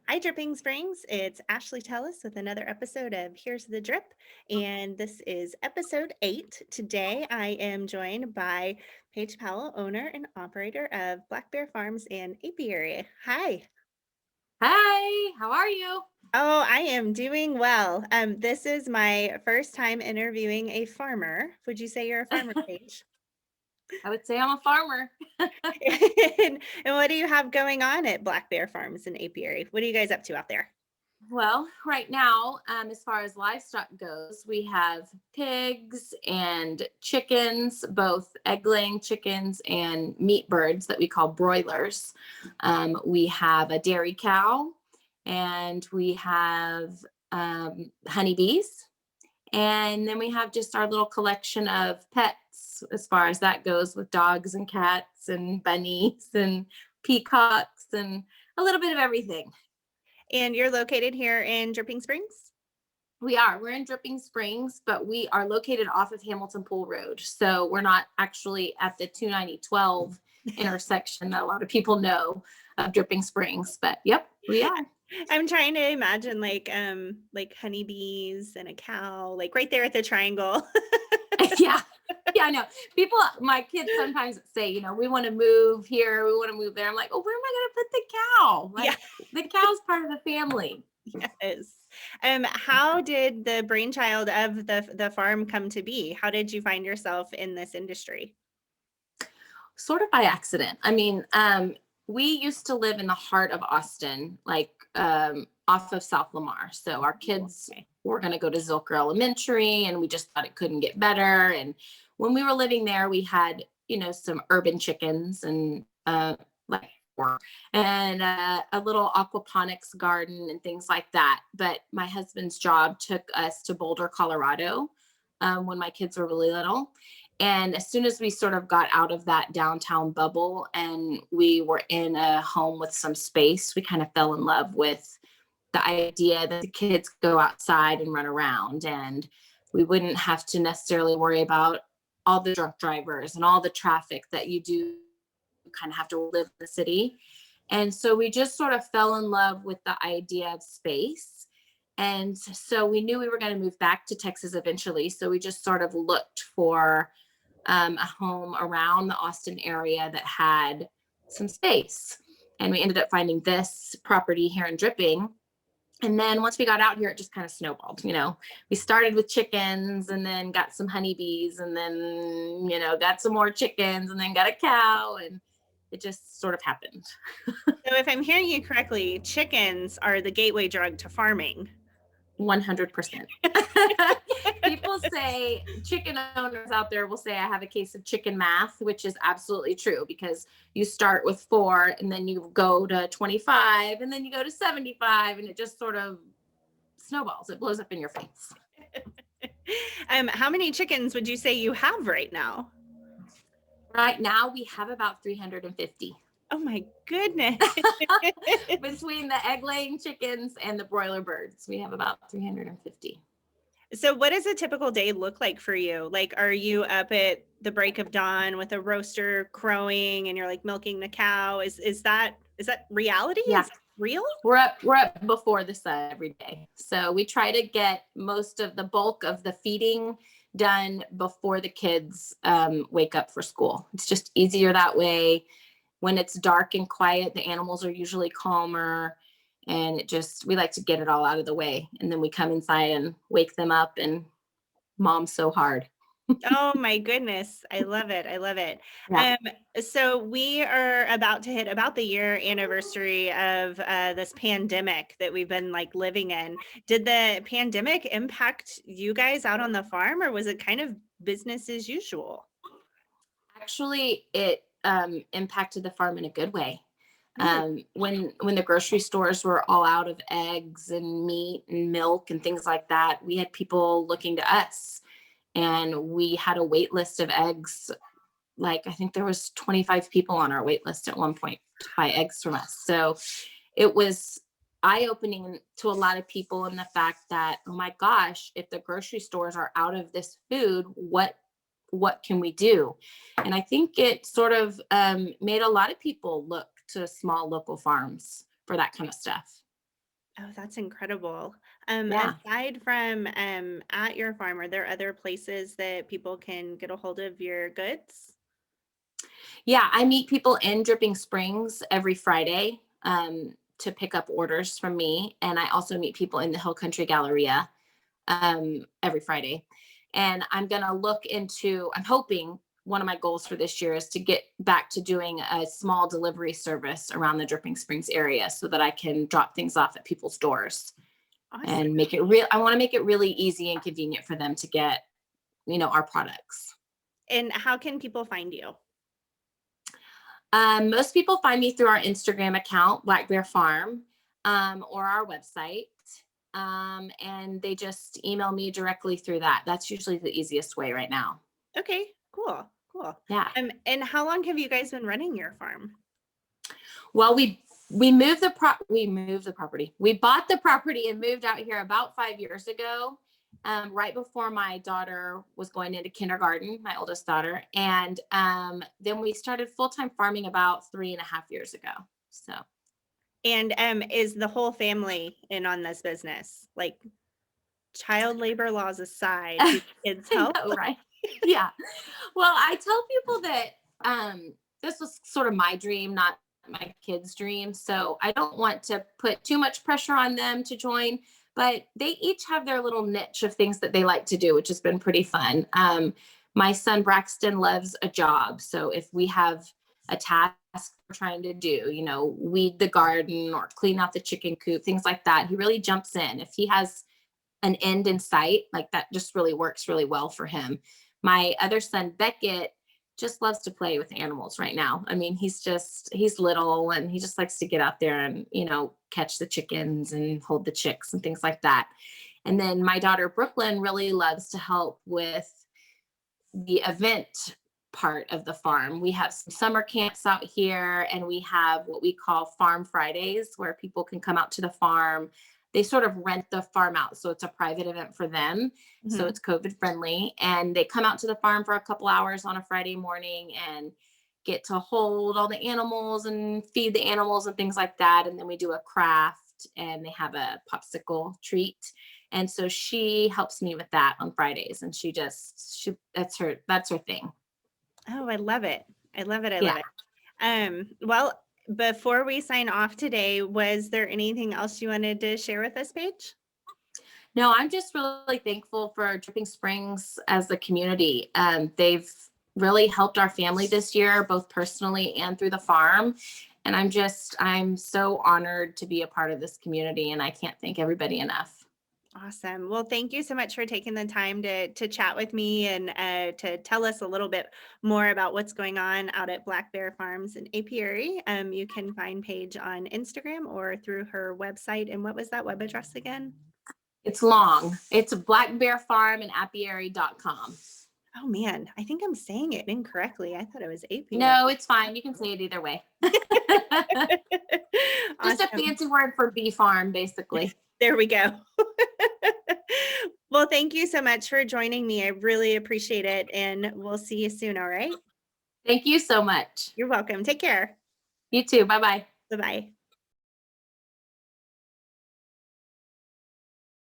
Hi, Dripping Springs. It's Ashley Tellis with another episode of Here's the Drip, and this is episode 8. Today, I am joined by Paige Powell, owner and operator of Bear Farms and Apiary. Hi. Hi, how are you? Oh, I am doing well. This is my first time interviewing a farmer. Would you say you're a farmer, Paige? I would say I'm a farmer. And what do you have going on at Bear Farms and Apiary? What are you guys up to out there? Well, right now, as far as livestock goes, we have pigs and chickens, both egg-laying chickens and meat birds that we call broilers. We have a dairy cow, and we have honeybees. And then we have just our little collection of pets as far as that goes, with dogs and cats and bunnies and peacocks and a little bit of everything. And you're located here in Dripping Springs? We're in Dripping Springs, but we are located off of Hamilton Pool Road. So we're not actually at the 290-12 intersection that a lot of people know of Dripping Springs. But yep, we are. I'm trying to imagine like honeybees and a cow, like right there at the triangle. Yeah. Yeah, I know. My kids sometimes say, we want to move here, we want to move there. I'm like, oh, where am I going to put the cow? Yeah. The cow's part of the family. Yes. How did the brainchild of the farm come to be? How did you find yourself in this industry? Sort of by accident. I mean, we used to live in the heart of Austin, off of South Lamar. So our kids were going to go to Zilker Elementary, and we just thought it couldn't get better. And when we were living there, we had, some urban chickens and and a little aquaponics garden and things like that. But my husband's job took us to Boulder, Colorado, when my kids were really little. And as soon as we sort of got out of that downtown bubble and we were in a home with some space, we kind of fell in love with the idea that the kids go outside and run around, and we wouldn't have to necessarily worry about all the drunk drivers and all the traffic that you do kind of have to live in the city. And so we just sort of fell in love with the idea of space. And so we knew we were going to move back to Texas eventually. So we just sort of looked for a home around the Austin area that had some space. And we ended up finding this property here in Dripping. And then once we got out here, it just kind of snowballed. We started with chickens and then got some honeybees and then, got some more chickens and then got a cow, and it just sort of happened. So if I'm hearing you correctly, chickens are the gateway drug to farming. 100%. People say, chicken owners out there will say I have a case of chicken math, which is absolutely true, because you start with 4 and then you go to 25 and then you go to 75, and it just sort of snowballs. It blows up in your face. How many chickens would you say you have right now? Right now we have about 350. Oh my goodness. Between the egg-laying chickens and the broiler birds, we have about 350. So what does a typical day look like for you? Like, are you up at the break of dawn with a rooster crowing and you're like milking the cow? Is that reality? Yeah. Is it real? We're up before the sun every day. So we try to get most of the bulk of the feeding done before the kids wake up for school. It's just easier that way. When it's dark and quiet, the animals are usually calmer, and we like to get it all out of the way. And then we come inside and wake them up, and mom's so hard. Oh my goodness. I love it. I love it. Yeah. So we are about to hit about the year anniversary of this pandemic that we've been like living in. Did the pandemic impact you guys out on the farm, or was it kind of business as usual? Actually, it impacted the farm in a good way. When the grocery stores were all out of eggs and meat and milk and things like that, we had people looking to us, and we had a wait list of eggs. Like, I think there was 25 people on our wait list at one point to buy eggs from us. So it was eye-opening to a lot of people in the fact that, oh my gosh, if the grocery stores are out of this food, what can we do? And I think it sort of made a lot of people look to small local farms for that kind of stuff. Oh, that's incredible. Yeah. Aside from at your farm, are there other places that people can get a hold of your goods? Yeah, I meet people in Dripping Springs every Friday to pick up orders from me. And I also meet people in the Hill Country Galleria every Friday. And I'm going to look into, I'm hoping one of my goals for this year is to get back to doing a small delivery service around the Dripping Springs area so that I can drop things off at people's doors Awesome. and make it real. I want to make it really easy and convenient for them to get, our products. And how can people find you? Most people find me through our Instagram account, Black Bear Farm, or our website. And they just email me directly through that. That's usually the easiest way right now. Okay, cool, cool. Yeah. And how long have you guys been running your farm? Well, we moved we moved the property. We bought the property and moved out here about 5 years ago, right before my daughter was going into kindergarten, my oldest daughter, and then we started full time farming about 3.5 years ago. So And is the whole family in on this business? Like child labor laws aside, do the kids I help? know, right? Yeah. Well, I tell people that this was sort of my dream, not my kids' dream. So I don't want to put too much pressure on them to join, but they each have their little niche of things that they like to do, which has been pretty fun. My son Braxton loves a job. So if we have a task we're trying to do, weed the garden or clean out the chicken coop, things like that, he really jumps in. If he has an end in sight, like that just really works really well for him. My other son, Beckett, just loves to play with animals right now. I mean, he's little and he just likes to get out there and, catch the chickens and hold the chicks and things like that. And then my daughter, Brooklyn, really loves to help with the event part of the farm. We have some summer camps out here, and we have what we call Farm Fridays, where people can come out to the farm. They sort of rent the farm out, so it's a private event for them. So Mhm. it's COVID friendly, and they come out to the farm for a couple hours on a Friday morning and get to hold all the animals and feed the animals and things like that. And then we do a craft, and they have a popsicle treat. And so she helps me with that on Fridays, and she that's her thing. Oh, I love it. I love it, I love Yeah. it. Well, before we sign off today, was there anything else you wanted to share with us, Paige? No, I'm just really thankful for Dripping Springs as a community. They've really helped our family this year, both personally and through the farm. And I'm so honored to be a part of this community, and I can't thank everybody enough. Awesome. Well, thank you so much for taking the time to chat with me and to tell us a little bit more about what's going on out at Black Bear Farms and Apiary. You can find Paige on Instagram or through her website. And what was that web address again? It's long. It's Black Bear Farm and Apiary.com. Oh man, I think I'm saying it incorrectly. I thought it was Apiary. No, it's fine. You can say it either way. Just a Awesome. fancy word for bee farm, basically. There we go. Well, thank you so much for joining me. I really appreciate it. And we'll see you soon. All right. Thank you so much. You're welcome. Take care. You too. Bye bye. Bye bye.